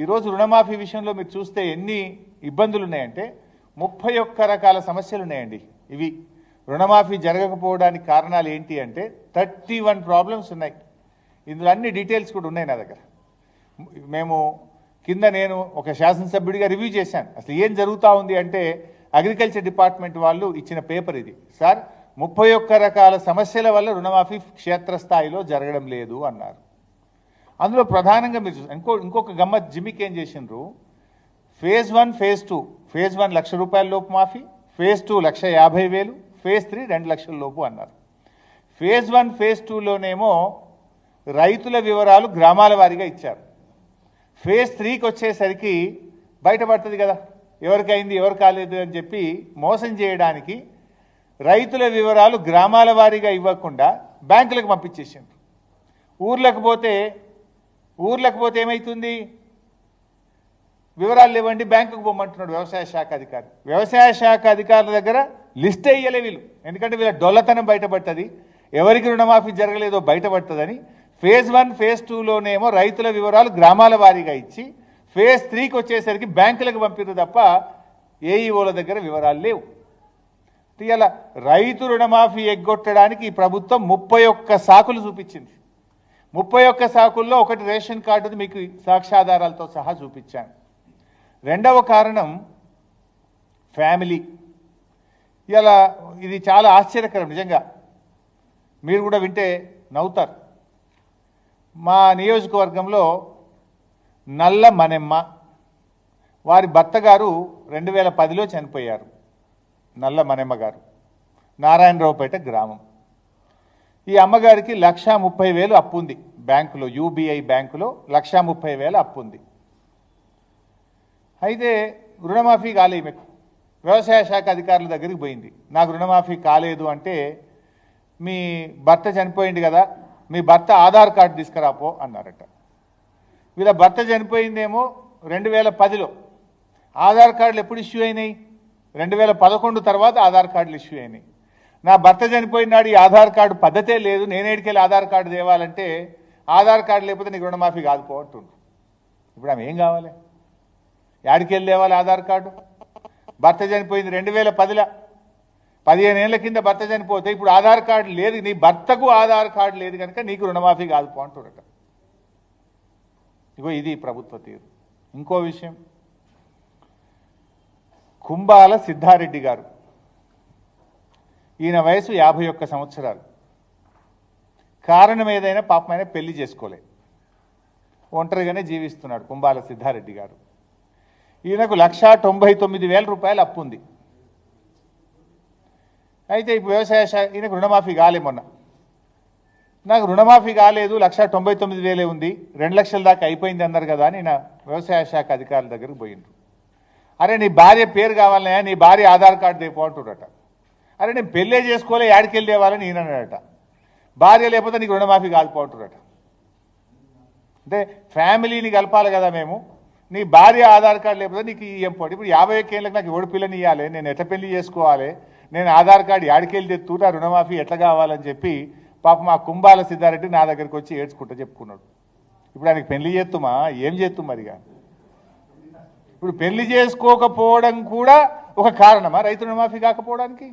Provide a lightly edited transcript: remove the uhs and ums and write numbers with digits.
ఈరోజు రుణమాఫీ విషయంలో మీరు చూస్తే ఎన్ని ఇబ్బందులు ఉన్నాయంటే 31 రకాల సమస్యలు ఉన్నాయండి. ఇవి రుణమాఫీ జరగకపోవడానికి కారణాలు ఏంటి అంటే 31 ప్రాబ్లమ్స్ ఉన్నాయి. ఇందులో అన్ని డీటెయిల్స్ కూడా ఉన్నాయి నా దగ్గర. మేము కింద నేను ఒక శాసనసభ్యుడిగా రివ్యూ చేశాను. అసలు ఏం జరుగుతూ ఉంది అంటే అగ్రికల్చర్ డిపార్ట్మెంట్ వాళ్ళు ఇచ్చిన పేపర్ ఇది. సార్ 31 రకాల సమస్యల వల్ల రుణమాఫీ క్షేత్రస్థాయిలో జరగడం లేదు అన్నారు. అందులో ప్రధానంగా మీరు ఇంకొక గమ్మత్ జిమ్మికి ఏం చేసిండ్రు, ఫేజ్ 1 ఫేజ్ 2. ఫేజ్ 1 1,00,000 రూపాయల లోపు మాఫీ, ఫేజ్ 2 1,50,000, ఫేజ్ 3 2 లక్షల లోపు అన్నారు. ఫేజ్ 1 ఫేజ్ 2లోనేమో రైతుల వివరాలు గ్రామాల వారీగా ఇచ్చారు. ఫేజ్ 3కి వచ్చేసరికి బయటపడుతుంది కదా ఎవరికైంది ఎవరు కాలేదు అని చెప్పి మోసం చేయడానికి రైతుల వివరాలు గ్రామాల వారీగా ఇవ్వకుండా బ్యాంకులకు పంపించేసిండ్రు. ఊర్లకు పోతే ఏమవుతుంది, వివరాలు లేవండి బ్యాంకుకు పోమంటున్నాడు వ్యవసాయ శాఖ అధికారి. వ్యవసాయ శాఖ అధికారుల దగ్గర లిస్ట్ వేయలే వీళ్ళు, ఎందుకంటే వీళ్ళ డొల్లతనం బయటపడుతుంది, ఎవరికి రుణమాఫీ జరగలేదో బయటపడుతుందని. ఫేజ్ 1 ఫేజ్ 2లోనేమో రైతుల వివరాలు గ్రామాల వారీగా ఇచ్చి ఫేజ్ 3కి వచ్చేసరికి బ్యాంకులకు పంపిరు తప్ప ఏఈఓల దగ్గర వివరాలు లేవు. ఇలా రైతు రుణమాఫీ ఎగ్గొట్టడానికి ఈ ప్రభుత్వం 31 సాకులు చూపించింది. 31 సాకుల్లో ఒకటి రేషన్ కార్డుది మీకు సాక్ష్యాధారాలతో సహా చూపించాను. రెండవ కారణం ఫ్యామిలీ. ఇలా ఇది చాలా ఆశ్చర్యకరం, నిజంగా మీరు కూడా వింటే నవ్వుతారు. మా నియోజకవర్గంలో నల్ల మనెమ్మ, వారి భర్త గారు 2010లో చనిపోయారు. నల్ల మనెమ్మ గారు నారాయణరావుపేట గ్రామం. ఈ అమ్మగారికి 1,30,000 అప్పు ఉంది బ్యాంకులో, యూబీఐ బ్యాంకులో 1,30,000 అప్పు ఉంది. అయితే రుణమాఫీ కాలేదు. మీకు వ్యవసాయ శాఖ అధికారుల దగ్గరికి పోయింది, నాకు రుణమాఫీ కాలేదు అంటే, మీ భర్త చనిపోయింది కదా, మీ భర్త ఆధార్ కార్డు తీసుకురాపో అన్నారట. వీళ్ళ భర్త చనిపోయిందేమో 2010లో, ఆధార్ కార్డులు ఎప్పుడు ఇష్యూ అయినాయి, 2011 తర్వాత ఆధార్ కార్డులు ఇష్యూ అయినాయి. నా భర్త చనిపోయినాడు, ఈ ఆధార్ కార్డు పద్ధతే లేదు, నేనేడికెళ్ళి ఆధార్ కార్డు తేవాలంటే, ఆధార్ కార్డు లేకపోతే నీకు రుణమాఫీ కాదుపో అంటుండ్రు. ఇప్పుడు ఆమె ఏం కావాలి, యాడికెళ్ళి తేవాలి ఆధార్ కార్డు? భర్త చనిపోయింది 2010లో, 15 ఏళ్ల కింద భర్త చనిపోతే ఇప్పుడు ఆధార్ కార్డు లేదు, నీ భర్తకు ఆధార్ కార్డు లేదు కనుక నీకు రుణమాఫీ కాదుపో అంటున్నట. ఇగో ఇది ప్రభుత్వ తీరు. ఇంకో విషయం, కుంబాల సిద్ధారెడ్డి గారు, ఈయన వయసు 51 సంవత్సరాలు. కారణం ఏదైనా పాపమైన పెళ్లి చేసుకోలే, ఒంటరిగానే జీవిస్తున్నాడు కుంబాల సిద్ధారెడ్డి గారు. ఈయనకు 1,99,000 రూపాయలు అప్పు ఉంది. అయితే ఇప్పుడు వ్యవసాయ శాఖ ఈయనకు రుణమాఫీ కాలే. మొన్న నాకు రుణమాఫీ కాలేదు, 1,99,000 ఉంది, 2 లక్షల దాకా అయిపోయింది అన్నారు కదా అని నా వ్యవసాయ శాఖ అధికారుల దగ్గరికి పోయిండ్రు. అరే నీ భార్య పేరు కావాలన్నా, నీ భార్య ఆధార్ కార్డు తెపో అంటుడట. అరే నేను పెళ్ళే చేసుకోలే, యాడికెళ్ళి తేవాలని ఈయన అన్నాడట. భార్య లేకపోతే నీకు రుణమాఫీ కాదుపోంటుడట. అంటే ఫ్యామిలీని కలపాలి కదా మేము, నీ భార్య ఆధార్ కార్డు లేకపోతే నీకు ఏం పోటీ. ఇప్పుడు 51 ఏళ్ళకి నాకు ఎవడు పిల్లని ఇవ్వాలి, నేను ఎట్లా పెళ్లి చేసుకోవాలి, నేను ఆధార్ కార్డు యాడికెళ్ళి తెత్తున్నా, రుణమాఫీ ఎట్లా కావాలని చెప్పి పాప మా కుంబాల సిద్ధారెడ్డి నా దగ్గరికి వచ్చి ఏడ్చుకుంటూ చెప్పుకున్నాడు. ఇప్పుడు ఆయనకి పెళ్లి చేస్తుమా, ఏం చేస్తు మరిగా? ఇప్పుడు పెళ్లి చేసుకోకపోవడం కూడా ఒక కారణమా రైతు రుణమాఫీ కాకపోవడానికి?